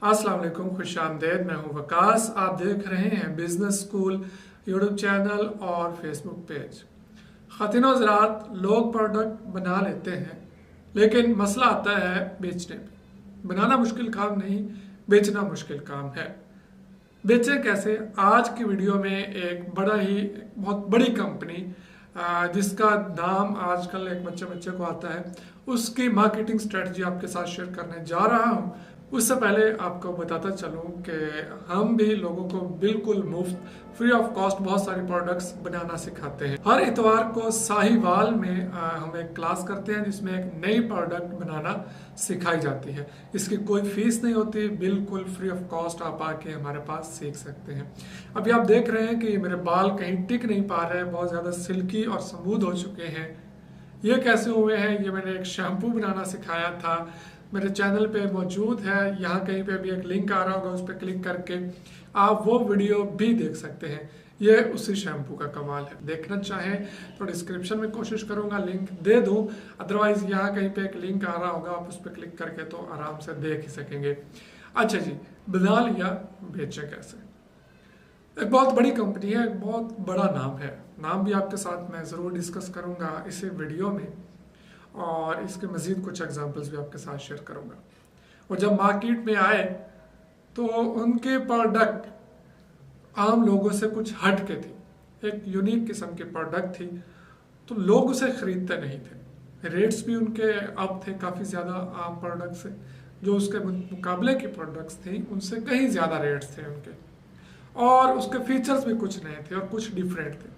अस्सलाम वालेकुम, खुश आमदेद। मैं हूं वकास। आप देख रहे हैं बिजनस स्कूल यूट्यूब चैनल और फेसबुक पेज। ख़वातीन और हज़रात, लोग प्रोडक्ट बना लेते हैं लेकिन मसला आता है बेचने में। बनाना मुश्किल काम नहीं, बेचना मुश्किल काम है। बेचें कैसे? आज की वीडियो में एक बहुत बड़ी कंपनी जिसका नाम आजकल एक बच्चे को आता है, उसकी मार्केटिंग स्ट्रेटजी आपके साथ शेयर करने जा रहा हूं। उससे पहले आपको बताता चलूं कि हम भी लोगों को बिल्कुल मुफ्त, फ्री ऑफ कॉस्ट बहुत सारी प्रोडक्ट्स बनाना सिखाते हैं। हर इतवार को साहिवाल में हम एक क्लास करते हैं जिसमें एक नई प्रोडक्ट बनाना सिखाई जाती है। इसकी कोई फीस नहीं होती, बिल्कुल फ्री ऑफ कॉस्ट आप आके हमारे पास सीख सकते हैं। अभी आप देख रहे हैं कि मेरे बाल कहीं टिक नहीं पा रहे, बहुत ज़्यादा सिल्की और स्मूथ हो चुके हैं। ये कैसे हुए हैं? ये मैंने एक शैम्पू बनाना सिखाया था, मेरे चैनल पे मौजूद है। यहाँ कहीं पे भी एक लिंक आ रहा होगा, उस पर क्लिक करके आप वो वीडियो भी देख सकते हैं। ये उसी शैम्पू का कमाल है। देखना चाहें तो डिस्क्रिप्शन में कोशिश करूँगा लिंक दे दूँ, अदरवाइज़ यहाँ कहीं पे एक लिंक आ रहा होगा, आप उस पर क्लिक करके तो आराम से देख ही सकेंगे। अच्छा जी, बना लिया, बेचें कैसे? एक बहुत बड़ी कंपनी है, एक बहुत बड़ा नाम है। नाम भी आपके साथ मैं ज़रूर डिस्कस करूँगा इसी वीडियो में, और इसके मज़ीद कुछ एग्जांपल्स भी आपके साथ शेयर करूँगा। और जब मार्केट में आए तो उनके प्रोडक्ट आम लोगों से कुछ हट के थी, एक यूनिक किस्म की प्रोडक्ट थी, तो लोग उसे ख़रीदते नहीं थे। रेट्स भी उनके अप थे काफ़ी ज़्यादा आम प्रोडक्ट से, जो उसके मुकाबले की प्रोडक्ट्स थी उनसे कहीं ज़्यादा रेट्स थे उनके, और उसके फीचर्स भी कुछ नए थे और कुछ डिफरेंट थे।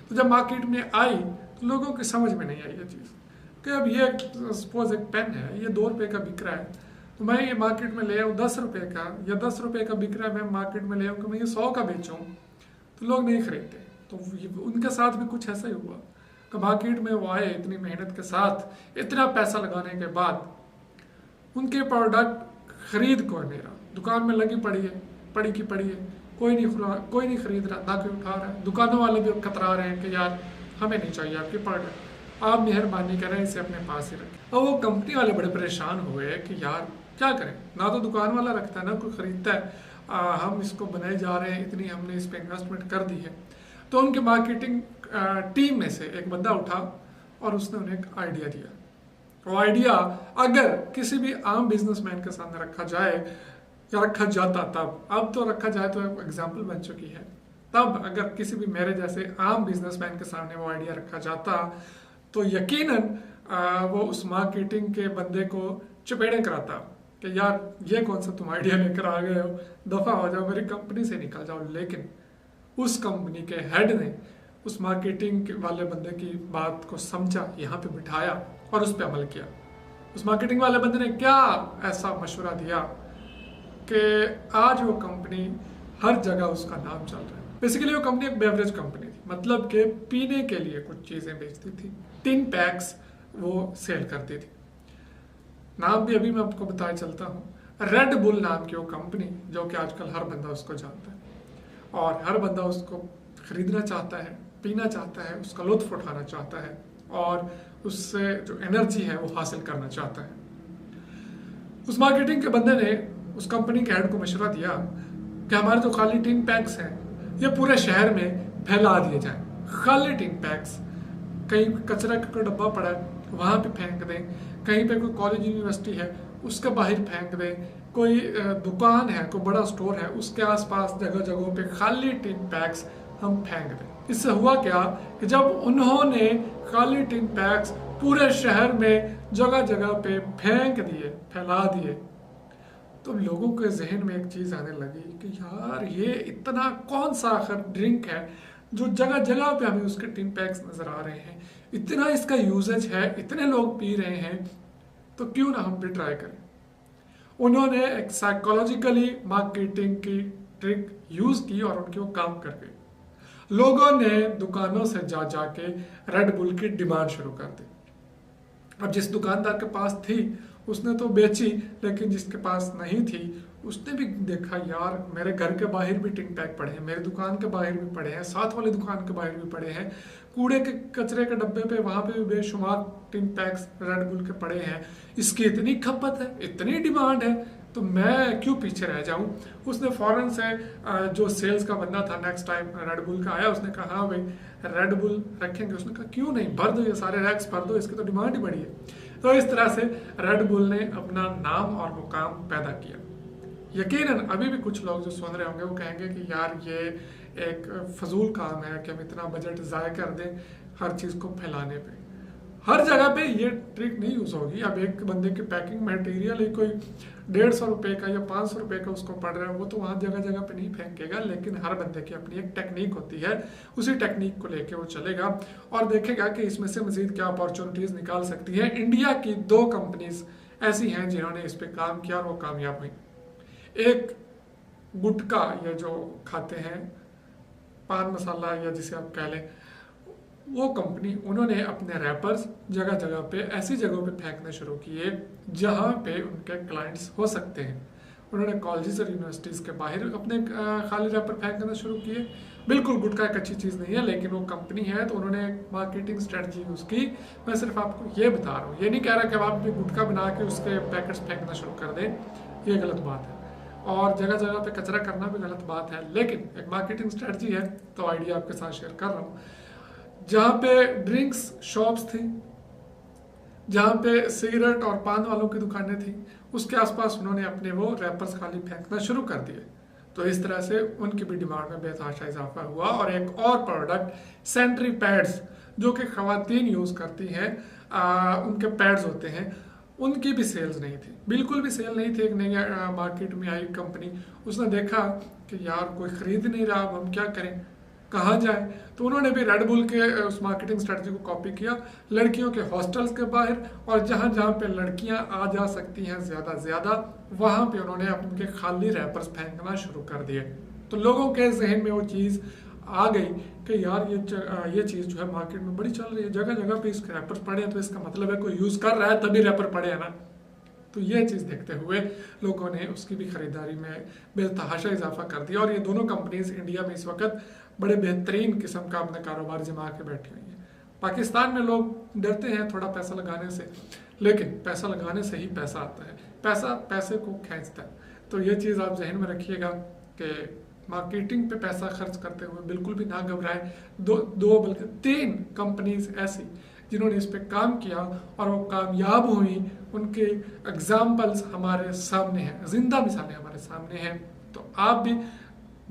तो जब मार्केट में आई तो लोगों की समझ में नहीं आई ये चीज़ कि अब ये सपोज एक पेन है, ये 2 रुपये का बिक रहा है, तो मैं ये मार्केट में ले आऊँ 10 रुपये का, या 10 रुपये का बिक रहा है, मैं मार्केट में ले आऊँ कि मैं ये 100 का बेचूँ, तो लोग नहीं खरीदते। तो उनके साथ भी कुछ ऐसा ही हुआ कि मार्केट में वो आए इतनी मेहनत के साथ, इतना पैसा लगाने के बाद उनके प्रोडक्ट खरीद कोई नहीं रहा। दुकान में लगी पड़ी है, कोई नहीं खरीद रहा, ना कोई उठा रहा है। दुकानों वाले भी कतरा रहे हैं कि यार हमें नहीं चाहिए आपकी प्रोडक्ट, आप मेहरबानी करें इसे अपने पास ही रखें। और वो कंपनी वाले बड़े परेशान हुए कि यार क्या करें, ना तो दुकान वाला रखता है ना कोई ख़रीदता है, हम इसको बनाए जा रहे हैं, इतनी हमने इस पर इन्वेस्टमेंट कर दी है। तो उनके मार्केटिंग टीम में से एक बंदा उठा और उसने उन्हें एक आइडिया दिया। वो आइडिया अगर किसी भी आम बिजनेसमैन के सामने रखा जाए या रखा जाता तब, अब तो रखा जाए तो एग्जाम्पल बन चुकी है, तब अगर किसी भी मेरे जैसे आम बिजनेसमैन के सामने वो आइडिया रखा जाता तो यकीनन वो उस मार्केटिंग के बंदे को चपेड़े कराता कि यार ये कौन सा तुम आइडिया लेकर आ गए हो, दफ़ा हो जाओ, मेरी कंपनी से निकल जाओ। लेकिन उस कंपनी के हेड ने उस मार्केटिंग वाले बंदे की बात को समझा, यहाँ पे बिठाया और उस पर अमल किया। उस मार्केटिंग वाले बंदे ने क्या ऐसा मशवरा दिया कि आज वो कंपनी हर जगह उसका नाम चल रहा है। बेसिकली वो कंपनी एक बेवरेज कंपनी थी, मतलब कि पीने के लिए कुछ चीज़ें बेचती थी, टिन पैक्स वो सेल करती थी। नाम भी अभी मैं आपको बताया चलता हूँ, रेड बुल नाम की वो कंपनी, जो कि आजकल हर बंदा उसको जानता है और हर बंदा उसको खरीदना चाहता है, पीना चाहता है, उसका लुत्फ उठाना चाहता है और उससे जो एनर्जी है वो हासिल करना चाहता है। उस मार्केटिंग के बंदे ने उस कंपनी के हेड को मशवरा दिया कि हमारे जो खाली टिन पैक्स हैं ये पूरे शहर में फैला दिए जाएं। खाली टिन पैक्स, कहीं कचरा का कोई डब्बा पड़ा है वहाँ पे फेंक दें, कहीं पे कोई कॉलेज यूनिवर्सिटी है उसके बाहर फेंक दें, कोई दुकान है, कोई बड़ा स्टोर है, उसके आसपास जगह जगहों पे खाली टिन पैक्स हम फेंक दें। इससे हुआ क्या कि जब उन्होंने खाली टिन पैक्स पूरे शहर में जगह जगह पे फेंक दिए, फैला दिए, तो लोगों के जहन में एक चीज़ आने लगी कि यार ये इतना कौन सा आखिर ड्रिंक है जो जगह जगह पे हमें उसके टिन पैक्स नज़र आ रहे हैं, इतना इसका यूजेज है, इतने लोग पी रहे हैं, तो क्यों ना हम भी ट्राई करें। उन्होंने एक साइकोलॉजिकली मार्केटिंग की ट्रिक यूज़ की और उनकी वो काम कर गई। लोगों ने दुकानों से जा जाके रेड बुल की डिमांड शुरू कर दी। अब जिस दुकानदार के पास थी उसने तो बेची, लेकिन जिसके पास नहीं थी उसने भी देखा यार मेरे घर के बाहर भी टिन पैक पड़े हैं, मेरे दुकान के बाहर भी पड़े हैं, साथ वाली दुकान के बाहर भी पड़े हैं, कूड़े के कचरे के डब्बे पे वहाँ पे भी बेशुमार टिन पैक्स रेड बुल के पड़े हैं, इसकी इतनी खपत है, इतनी डिमांड है, तो मैं क्यों पीछे रह जाऊं। उसने फ़ौरन से जो सेल्स का बंदा था नेक्स्ट टाइम रेड बुल का आया, उसने कहा हाँ भाई रेड बुल रखेंगे। उसने कहा क्यों नहीं, भर दो ये सारे रैक्स भर दो, इसकी तो डिमांड ही बढ़ी है। तो इस तरह से रेड बुल ने अपना नाम और मुकाम पैदा किया। यकीनन अभी भी कुछ लोग जो सुन रहे होंगे वो कहेंगे कि यार ये एक फजूल काम है कि हम इतना बजट ज़ाया कर दें हर चीज़ को फैलाने पे। हर जगह पे ये ट्रिक नहीं यूज़ होगी। अब एक बंदे के पैकिंग मटेरियल ही कोई 150 रुपये का या 500 रुपये का उसको पड़ रहा है, वो तो वहाँ जगह जगह पे नहीं फेंकेगा, लेकिन हर बंदे की अपनी एक टेक्निक होती है। उसी टेक्निक को लेके वो चलेगा और देखेगा कि इसमें से मजीद क्या अपॉर्चुनिटीज़ निकाल सकती है। इंडिया की 2 कंपनीज ऐसी हैं जिन्होंने इस पर काम किया और वो कामयाब हुई। एक गुटखा या जो खाते हैं पान मसाला या जिसे आप कह लें, वो कंपनी उन्होंने अपने रैपर्स जगह जगह पे ऐसी जगहों पे फेंकने शुरू किए जहाँ पे उनके क्लाइंट्स हो सकते हैं। उन्होंने कॉलेजेस और यूनिवर्सिटीज़ के बाहर अपने खाली रैपर फेंकना शुरू किए। बिल्कुल गुटखा एक अच्छी चीज़ नहीं है, लेकिन वो कंपनी है तो उन्होंने एक मार्केटिंग स्ट्रेटजी यूज़ की। मैं सिर्फ आपको ये बता रहा हूँ, ये नहीं कह रहा कि आप भी गुटखा बना के उसके पैकेट्स फेंकना शुरू कर दें, ये गलत बात है। और जगह जगह पे कचरा करना भी गलत बात है, लेकिन एक मार्केटिंग स्ट्रेटजी है तो आइडिया आपके साथ शेयर कर रहा हूँ। जहाँ पे ड्रिंक्स शॉप्स थी, जहाँ पे सिगरेट और पान वालों की दुकानें थी, उसके आसपास उन्होंने अपने वो रैपर्स खाली फेंकना शुरू कर दिए। तो इस तरह से उनकी भी डिमांड में बेतहाशा इजाफा हुआ। और एक और प्रोडक्ट सैनिटरी पैड्स जो कि ख़वातीन यूज़ करती हैं, उनके पैड्स होते हैं, उनकी भी सेल्स नहीं थी, बिल्कुल भी सेल नहीं थी। एक नई मार्केट में आई कंपनी, उसने देखा कि यार कोई ख़रीद नहीं रहा, अब हम क्या करें, कहाँ जाए। तो उन्होंने भी रेड बुल के उस मार्केटिंग स्ट्रेटजी को कॉपी किया। लड़कियों के हॉस्टल्स के बाहर और जहाँ जहाँ पे लड़कियाँ आ जा सकती हैं ज़्यादा वहाँ पे उन्होंने अपने खाली रैपर्स फेंकना शुरू कर दिए। तो लोगों के जहन में वो चीज़ आ गई कि यार ये चीज़ जो है मार्केट में बड़ी चल रही है, जगह जगह पे इसके रैपर्स पड़े हैं, तो इसका मतलब है कोई यूज़ कर रहा है तभी रैपर पड़े हैं ना। तो ये चीज़ देखते हुए लोगों ने उसकी भी ख़रीदारी में बेतहाशा इजाफा कर दिया। और ये दोनों कंपनीज इंडिया में इस वक्त बड़े बेहतरीन किस्म का अपना कारोबार जमा के बैठी हुई है। पाकिस्तान में लोग डरते हैं थोड़ा पैसा लगाने से, लेकिन पैसा लगाने से ही पैसा आता है, पैसा पैसे को खींचता है। तो ये चीज़ आप जहन में रखिएगा कि मार्केटिंग पे पैसा खर्च करते हुए बिल्कुल भी ना घबराएं। दो बल्कि 3 कंपनीज ऐसी जिन्होंने इस पे काम किया और वो कामयाब हुई, उनके एग्जाम्पल्स हमारे सामने हैं, जिंदा मिसालें हमारे सामने हैं। तो आप भी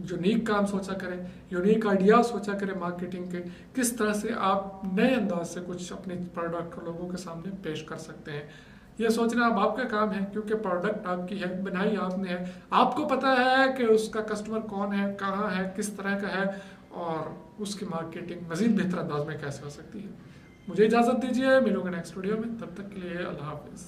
यूनिक काम सोचा करें, यूनिक आइडिया सोचा करें मार्केटिंग के, किस तरह से आप नए अंदाज से कुछ अपने प्रोडक्ट को लोगों के सामने पेश कर सकते हैं। ये सोचना अब आपका काम है, क्योंकि प्रोडक्ट आपकी है, बनाई आपने है, आपको पता है कि उसका कस्टमर कौन है, कहाँ है, किस तरह का है और उसकी मार्केटिंग मजीद बेहतर अंदाज में कैसे हो सकती है। मुझे इजाज़त दीजिए, मिलूंगा नेक्स्ट वीडियो में, तब तक के लिए अल्लाह हाफिज़।